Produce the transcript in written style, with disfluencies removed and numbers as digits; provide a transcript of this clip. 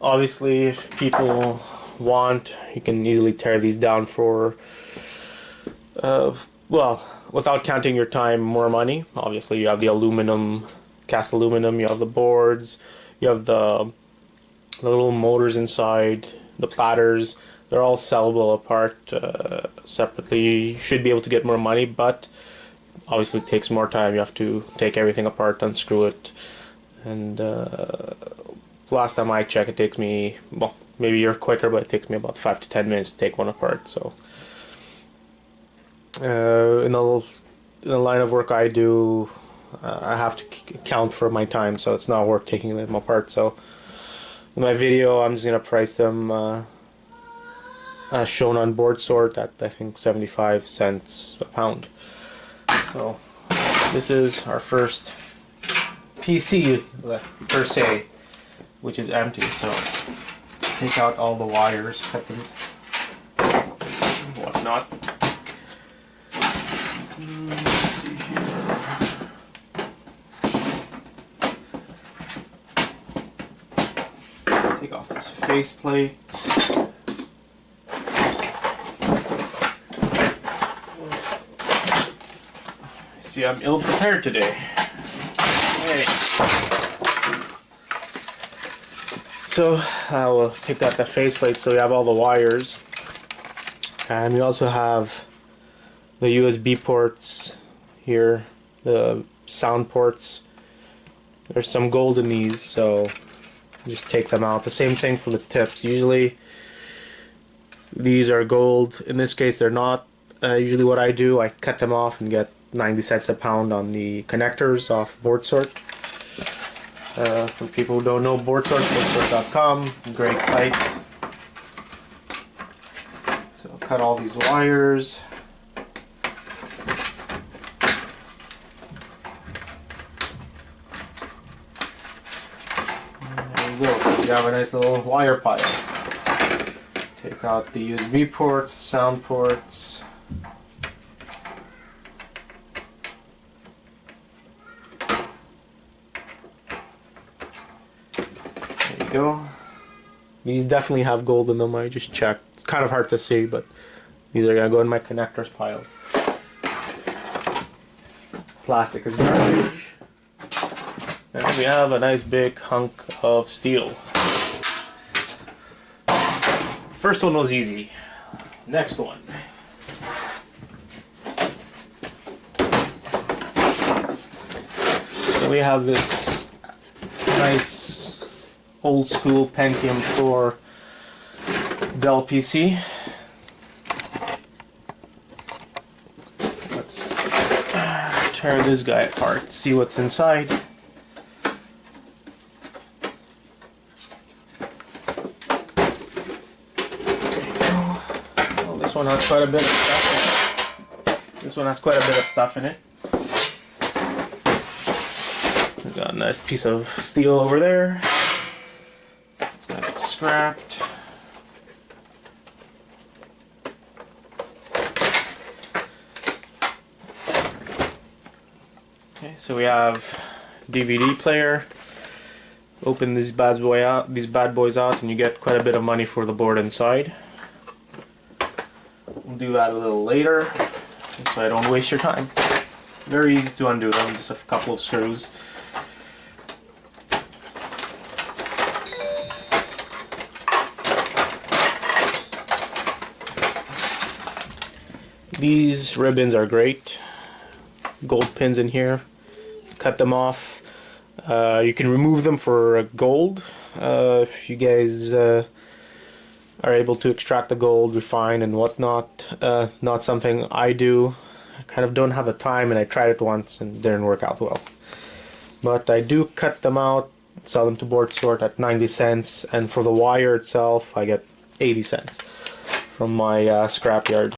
Obviously, if people want, you can easily tear these down for, well, without counting your time, more money. Obviously, you have the aluminum, cast aluminum, you have the boards, you have the little motors inside, the platters. They're all sellable apart separately. You should be able to get more money, but obviously it takes more time. You have to take everything apart, unscrew it, and last time I checked, it takes me, well, maybe you're quicker, but it takes me about 5 to 10 minutes to take one apart. So in the line of work I do, I have to count for my time, so it's not worth taking them apart. So in my video, I'm just gonna price them as shown on board sort at, I think, 75 cents a pound. So this is our first PC per se, which is empty. So take out all the wires, cut them, whatnot. Let's see here. Take off this faceplate. See, I'm ill prepared today. Okay. So I will take out the faceplate so we have all the wires. And we also have the USB ports here, the sound ports. There's some gold in these, so just take them out. The same thing for the tips. Usually these are gold. In this case they're not. Usually what I do, I cut them off and get 90 cents a pound on the connectors off board sort. For people who don't know, boardsort.com, great site. So cut all these wires. There you go. You have a nice little wire pile. Take out the USB ports, sound ports. Go. These definitely have gold in them. I just checked. It's kind of hard to see, but these are gonna go in my connectors pile. Plastic is garbage. And we have a nice big hunk of steel. First one was easy. Next one. So we have this nice old school Pentium 4 Dell PC. Let's tear this guy apart, see what's inside. There you go. Well, this one has quite a bit of stuff in it. This one has quite a bit of stuff in it. We've got a nice piece of steel over there. Scrapped. Okay, so we have DVD player. Open these bad boys out, and you get quite a bit of money for the board inside. We'll do that a little later, so I don't waste your time. Very easy to undo them, just a couple of screws. These ribbons are great. Gold pins in here. Cut them off. You can remove them for gold if you guys are able to extract the gold, refine and whatnot. Not something I do. I kind of don't have the time, and I tried it once and didn't work out well. But I do cut them out, sell them to board sort at 90 cents, and for the wire itself I get 80 cents from my scrapyard.